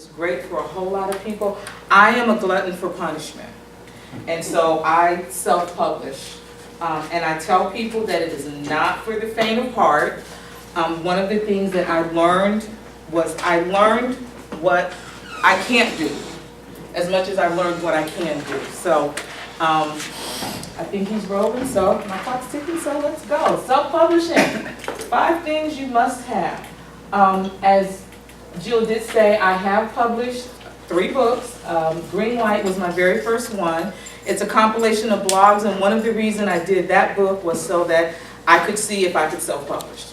It's great for a whole lot of people. I am a glutton for punishment. And so I self-publish. And I tell people that it is not for the faint of heart. One of the things that I learned was what I can't do as much as I learned what I can do. So I think he's rolling, so my clock's ticking, so let's go. Self-publishing, 5 things you must have. As Jill did say, I have published 3 books. Green Light was my very first one. It's a compilation of blogs, and one of the reasons I did that book was so that I could see if I could self-publish.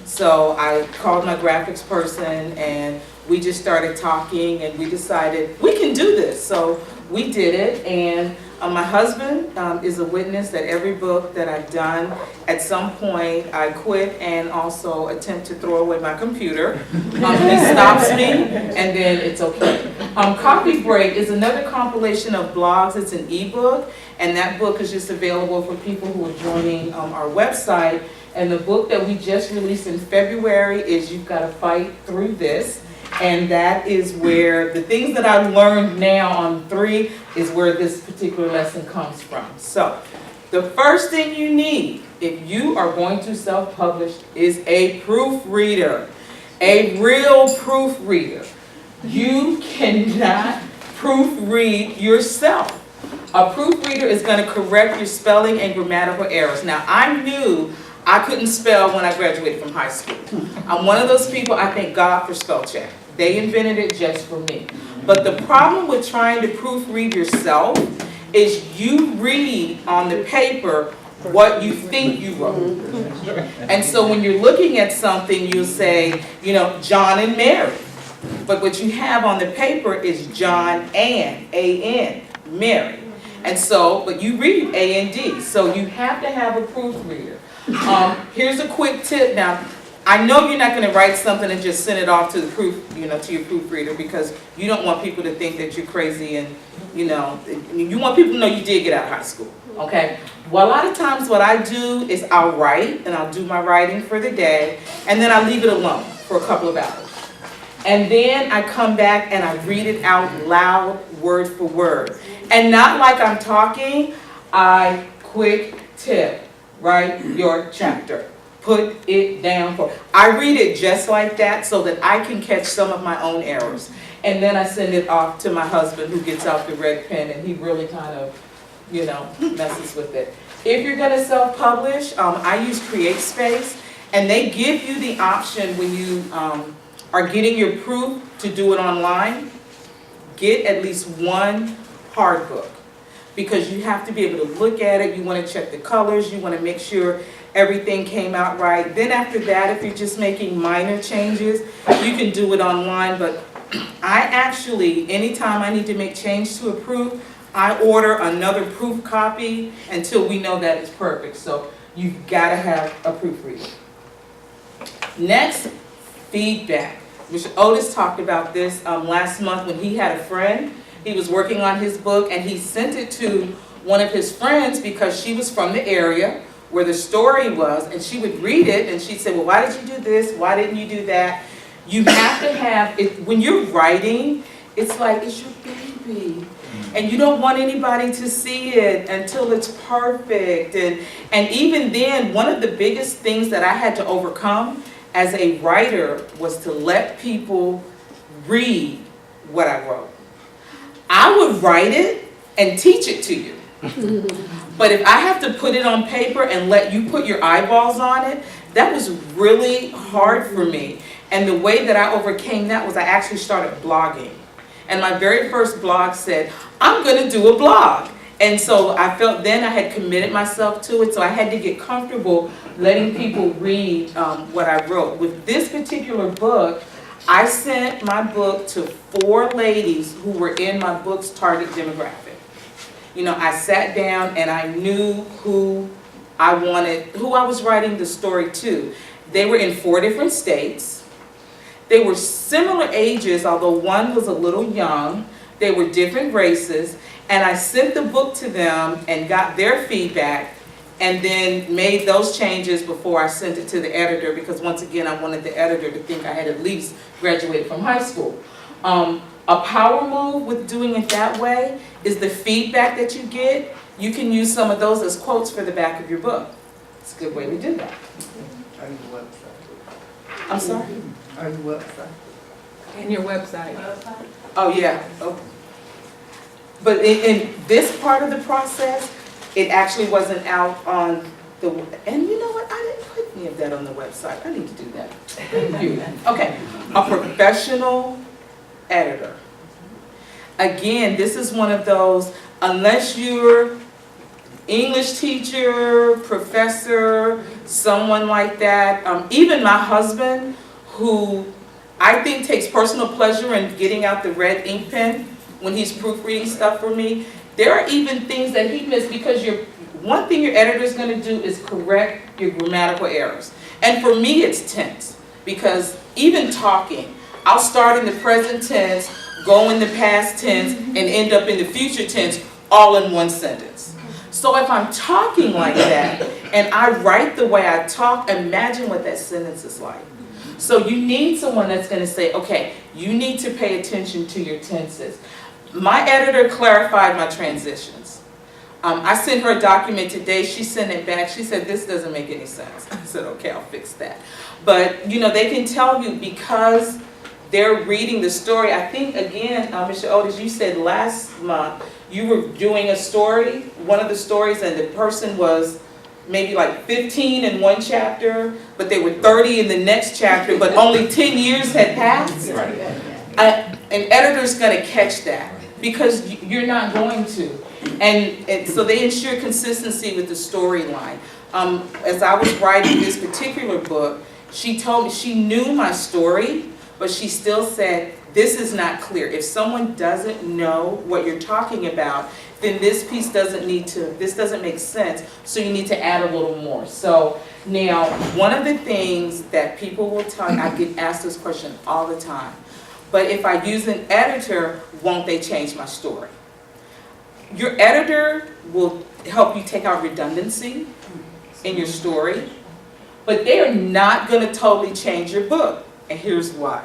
So I called my graphics person, and we just started talking, and we decided we can do this. So we did it, and my husband is a witness that every book that I've done, at some point I quit and also attempt to throw away my computer. He stops me, and then it's okay. Coffee Break is another compilation of blogs. It's an ebook, and that book is just available for people who are joining our website. And the book that we just released in February is You've Got to Fight Through This. And that is where the things that I've learned now on 3 is where this particular lesson comes from. So the first thing you need if you are going to self-publish is a proofreader, a real proofreader. You cannot proofread yourself. A proofreader is going to correct your spelling and grammatical errors. Now, I knew I couldn't spell when I graduated from high school. I'm one of those people, I thank God for spell check. They invented it just for me. But the problem with trying to proofread yourself is you read on the paper what you think you wrote. And so when you're looking at something, you'll say, you know, John and Mary. But what you have on the paper is John and, A-N, Mary. And so, but you read A-N-D. So you have to have a proofreader. Here's a quick tip. Now, I know you're not going to write something and just send it off to the to your proofreader, because you don't want people to think that you're crazy, and you want people to know you did get out of high school. Okay. Well, a lot of times what I do is I'll write, and I'll do my writing for the day, and then I leave it alone for a couple of hours, and then I come back and I read it out loud, word for word, and not like I'm talking. Quick tip. Write your chapter. Put it down. I read it just like that so that I can catch some of my own errors. And then I send it off to my husband, who gets out the red pen, and he really kind of, messes with it. If you're going to self-publish, I use CreateSpace, and they give you the option when you are getting your proof to do it online. Get at least 1 hard book, because you have to be able to look at it. You want to check the colors. You want to make sure everything came out right. Then after that, if you're just making minor changes, you can do it online. But I actually, anytime I need to make change to a proof, I order another proof copy until we know that it's perfect. So you've got to have a proofreader. Next, feedback. Mr. Otis talked about this last month when he had a friend. He was working on his book, and he sent it to one of his friends because she was from the area where the story was, and she would read it, and she'd say, well, why did you do this? Why didn't you do that? You have to have it. When you're writing, it's like it's your baby, and you don't want anybody to see it until it's perfect. And even then, one of the biggest things that I had to overcome as a writer was to let people read what I wrote. I would write it and teach it to you. But if I have to put it on paper and let you put your eyeballs on it, that was really hard for me. And the way that I overcame that was I actually started blogging. And my very first blog said, I'm going to do a blog. And so I felt then I had committed myself to it, so I had to get comfortable letting people read what I wrote. With this particular book, I sent my book to 4 ladies who were in my book's target demographic. I sat down and I knew who I was writing the story to. They were in 4 different states. They were similar ages, although one was a little young. They were different races. And I sent the book to them and got their feedback, and then made those changes before I sent it to the editor, because once again I wanted the editor to think I had at least graduated from high school. A power move with doing it that way is the feedback that you get. You can use some of those as quotes for the back of your book. It's a good way to do that. On your website. I'm sorry? On your website. And your website. Oh, yeah. Oh. But in this part of the process, it actually wasn't out on the, and you know what? I didn't put any of that on the website. I need to do that. Thank you. Okay. A professional editor. Again, this is one of those, unless you're English teacher, professor, someone like that. Even my husband, who I think takes personal pleasure in getting out the red ink pen when he's proofreading stuff for me. There are even things that he missed because one thing your editor is going to do is correct your grammatical errors. And for me, it's tense, because even talking, I'll start in the present tense, go in the past tense, and end up in the future tense all in one sentence. So if I'm talking like that and I write the way I talk, imagine what that sentence is like. So you need someone that's going to say, okay, you need to pay attention to your tenses. My editor clarified my transitions. I sent her a document today. She sent it back. She said, this doesn't make any sense. I said, okay, I'll fix that. But, you know, they can tell you because they're reading the story. I think, again, Mr. Otis, you said last month you were doing a story, one of the stories, and the person was maybe like 15 in one chapter, but they were 30 in the next chapter, but only 10 years had passed. Right. An editor's going to catch that because you're not going to. And so they ensure consistency with the storyline. As I was writing this particular book, she told me she knew my story, but she still said, this is not clear. If someone doesn't know what you're talking about, then this piece this doesn't make sense, so you need to add a little more. So now, one of the things that people will tell you, I get asked this question all the time, but if I use an editor, won't they change my story? Your editor will help you take out redundancy in your story, but they are not going to totally change your book, and here's why.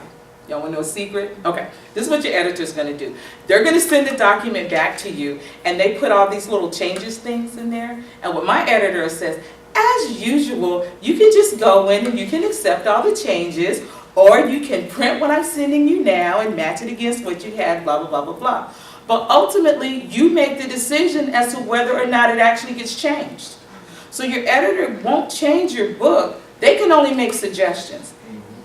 Y'all want to know a secret? Okay, this is what your editor is going to do. They're going to send the document back to you, and they put all these little changes things in there. And what my editor says, as usual, you can just go in and you can accept all the changes, or you can print what I'm sending you now and match it against what you had, blah, blah, blah, blah, blah. But ultimately, you make the decision as to whether or not it actually gets changed. So your editor won't change your book. They can only make suggestions.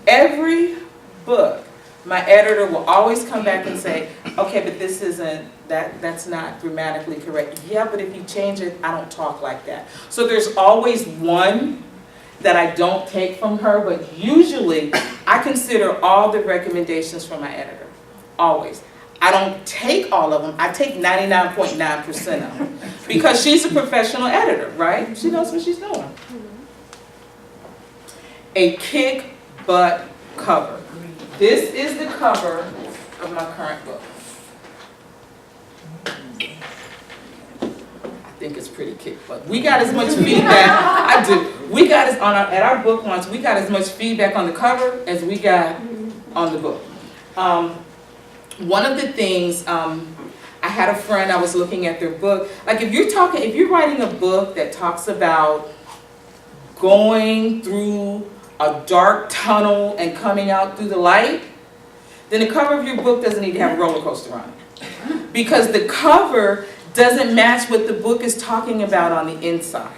Every book, my editor will always come back and say, okay, but this isn't, that's not grammatically correct. Yeah, but if you change it, I don't talk like that. So there's always one that I don't take from her, but usually I consider all the recommendations from my editor, always. I don't take all of them, I take 99.9% of them, because she's a professional editor, right? She knows what she's doing. A kick butt cover. This is the cover of my current book. I think it's pretty kick butt. We got as much feedback, I do. We got at our book launch, we got as much feedback on the cover as we got on the book. One of the things, I had a friend, I was looking at their book, like if you're writing a book that talks about going through a dark tunnel and coming out through the light, then the cover of your book doesn't need to have a roller coaster on it. Because the cover doesn't match what the book is talking about on the inside.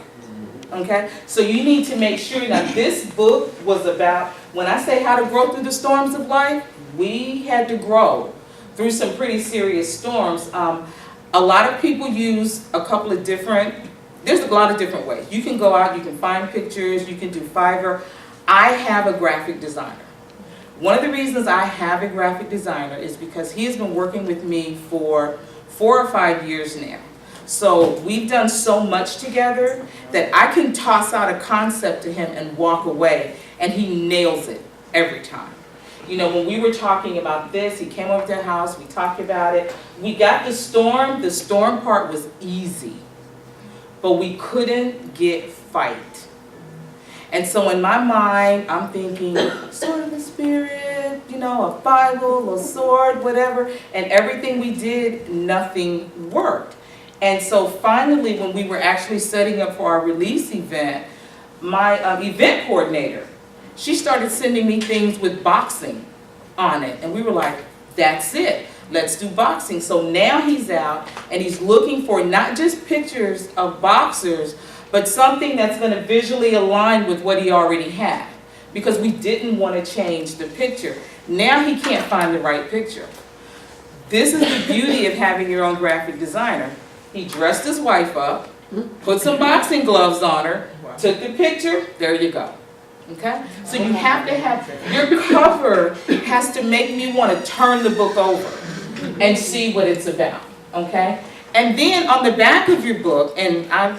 Okay? So you need to make sure that this book was about, when I say how to grow through the storms of life, we had to grow through some pretty serious storms. A lot of people use a couple of there's a lot of different ways. You can go out, you can find pictures, you can do Fiverr. I have a graphic designer. One of the reasons I have a graphic designer is because he has been working with me for 4 or 5 years now. So we've done so much together that I can toss out a concept to him and walk away, and he nails it every time. You know, when we were talking about this, he came over to the house, we talked about it. We got the storm part was easy, but we couldn't get fight. And so in my mind, I'm thinking, sword of the spirit, a Bible, a sword, whatever, and everything we did, nothing worked. And so finally, when we were actually setting up for our release event, my event coordinator, she started sending me things with boxing on it. And we were like, that's it. Let's do boxing. So now he's out and he's looking for not just pictures of boxers, but something that's going to visually align with what he already had. Because we didn't want to change the picture. Now he can't find the right picture. This is the beauty of having your own graphic designer. He dressed his wife up, put some boxing gloves on her, took the picture, there you go. Okay? So you have to have, your cover has to make me want to turn the book over and see what it's about. Okay? And then on the back of your book, and I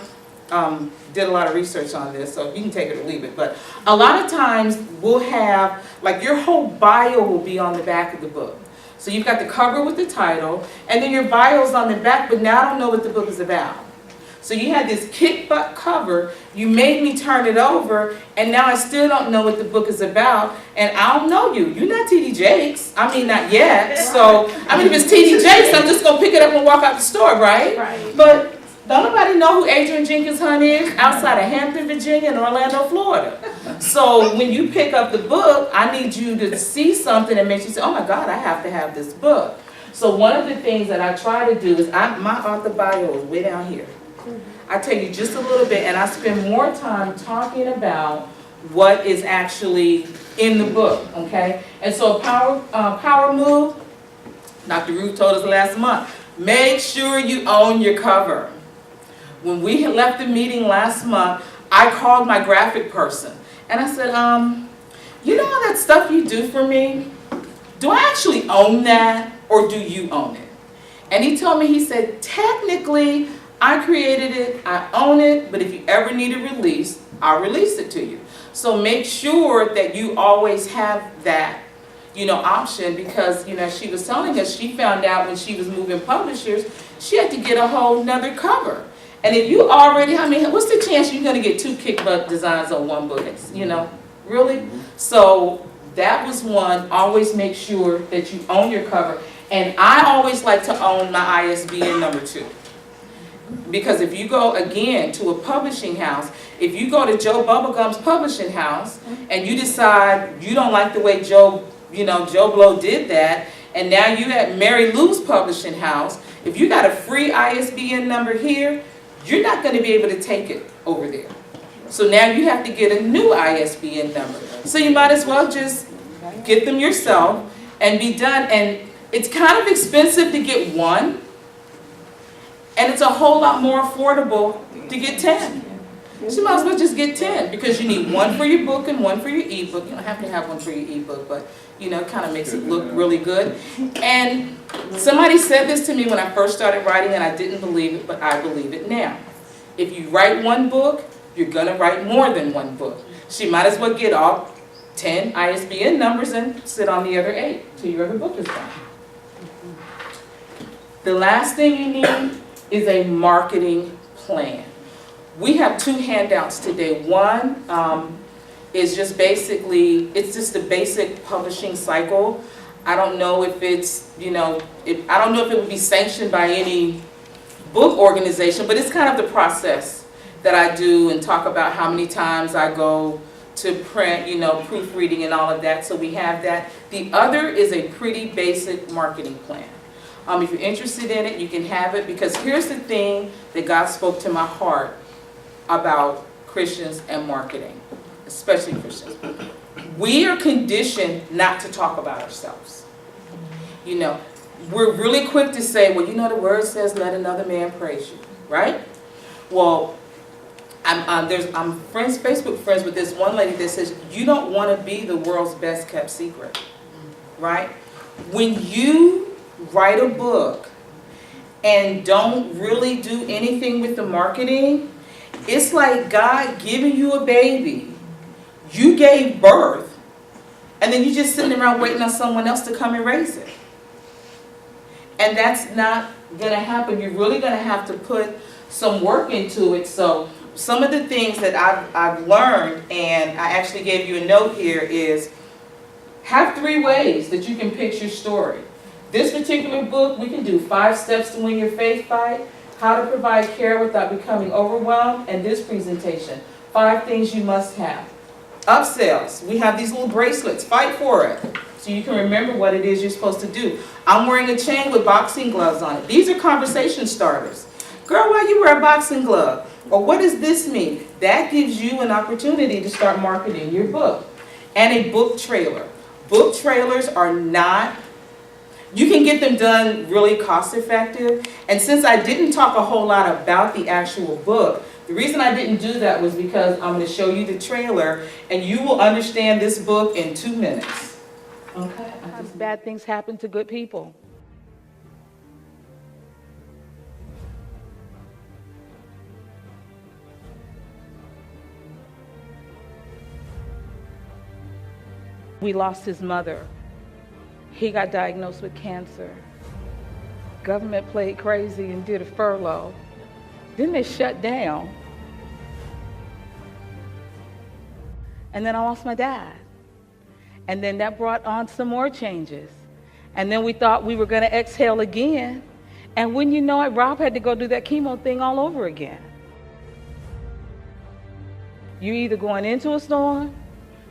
did a lot of research on this, so you can take it or leave it, but a lot of times we'll have, like your whole bio will be on the back of the book. So you've got the cover with the title, and then your bio's on the back, but now I don't know what the book is about. So you had this kick butt cover, you made me turn it over, and now I still don't know what the book is about, and I don't know you. You're not T.D. Jakes. I mean, not yet. So, I mean, if it's T.D. Jakes, I'm just going to pick it up and walk out the store, right? Right. But don't nobody know who Adrian Jenkins Hunt is outside of Hampton, Virginia and Orlando, Florida. So when you pick up the book, I need you to see something that makes you say, oh my God, I have to have this book. So one of the things that I try to do is, my author bio is way down here. I tell you just a little bit, and I spend more time talking about what is actually in the book, okay? And so power move, Dr. Ruth told us last month, make sure you own your cover. When we had left the meeting last month, I called my graphic person, and I said, you know all that stuff you do for me? Do I actually own that, or do you own it? And he told me, he said, technically, I created it, I own it, but if you ever need a release, I'll release it to you. So make sure that you always have that, option, because, she was telling us she found out when she was moving publishers, she had to get a whole nother cover. And if you already, what's the chance you're going to get 2 kick butt designs on one book? Really? So that was one. Always make sure that you own your cover. And I always like to own my ISBN number too. Because if you go, again, to a publishing house, if you go to Joe Bubblegum's publishing house and you decide you don't like the way Joe Blow did that, and now you at Mary Lou's publishing house, if you got a free ISBN number here, you're not going to be able to take it over there. So now you have to get a new ISBN number. So you might as well just get them yourself and be done. And it's kind of expensive to get one, and it's a whole lot more affordable to get 10. So you might as well just get 10, because you need one for your book and one for your ebook. You don't have to have one for your ebook, but it kind of makes it look really good. And somebody said this to me when I first started writing, and I didn't believe it, but I believe it now. If you write one book, you're going to write more than one book. So you might as well get all 10 ISBN numbers and sit on the other 8 till your other book is done. The last thing you need is a marketing plan. We have 2 handouts today. One is just basically, it's just a basic publishing cycle. I don't know if it's, I don't know if it would be sanctioned by any book organization, but it's kind of the process that I do, and talk about how many times I go to print, proofreading and all of that. So we have that. The other is a pretty basic marketing plan. If you're interested in it, you can have it, because here's the thing that God spoke to my heart about Christians and marketing, especially Christians. We are conditioned not to talk about ourselves. We're really quick to say, well, the word says, let another man praise you, right? Well, I'm Facebook friends with this one lady that says, you don't want to be the world's best kept secret, right? When you write a book and don't really do anything with the marketing, it's like God giving you a baby. You gave birth, and then you're just sitting around waiting on someone else to come and raise it. And that's not going to happen. You're really going to have to put some work into it. So some of the things that I've learned, and I actually gave you a note here, is Have 3 ways that you can pitch your story. This particular book, we can do 5 steps to win your faith fight, how to provide care without becoming overwhelmed, and this presentation, 5 things you must have. Upsells, we have these little bracelets, fight for it, so you can remember what it is you're supposed to do. I'm wearing a chain with boxing gloves on it. These are conversation starters. Girl, why you wear a boxing glove? Or what does this mean? That gives you an opportunity to start marketing your book. And a book trailer. Book trailers are not, you can get them done really cost effective. And since I didn't talk a whole lot about the actual book, the reason I didn't do that was because I'm going to show you the trailer and you will understand this book in 2 minutes. Okay? Bad things happen to good people. We lost his mother. He got diagnosed with cancer. Government played crazy and did a furlough. Then they shut down. And then I lost my dad. And then that brought on some more changes. And then we thought we were going to exhale again. And when you know it, Rob had to go do that chemo thing all over again. You're either going into a storm,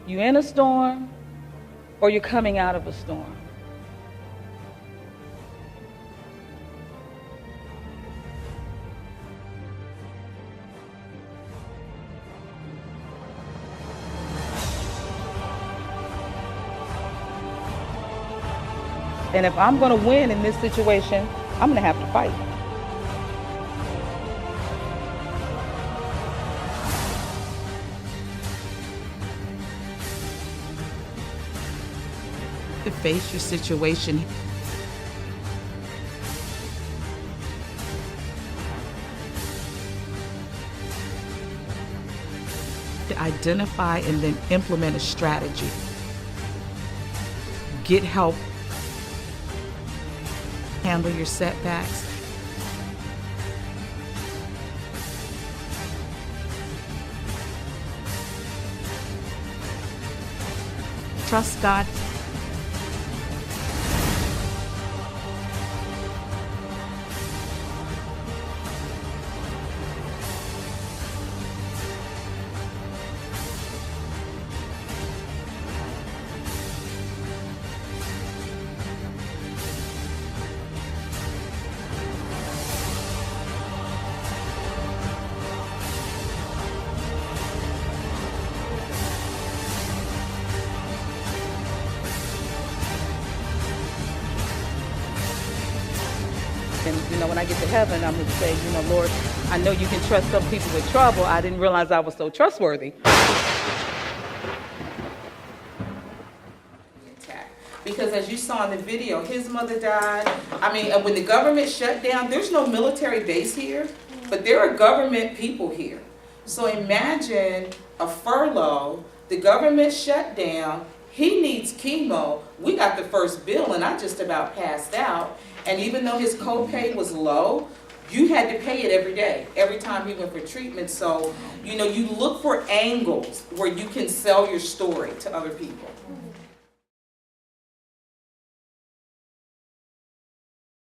you're in a storm, or you're coming out of a storm. And if I'm going to win in this situation, I'm going to have to fight. To face your situation. To identify and then implement a strategy. Get help. Handle your setbacks. Trust God. And, when I get to heaven, I'm going to say, Lord, I know you can trust some people with trouble. I didn't realize I was so trustworthy. Because as you saw in the video, his mother died. When the government shut down, there's no military base here, but there are government people here. So imagine a furlough, the government shut down, he needs chemo, we got the first bill and I just about passed out. And even though his copay was low, you had to pay it every day, every time he went for treatment. So, you look for angles where you can sell your story to other people.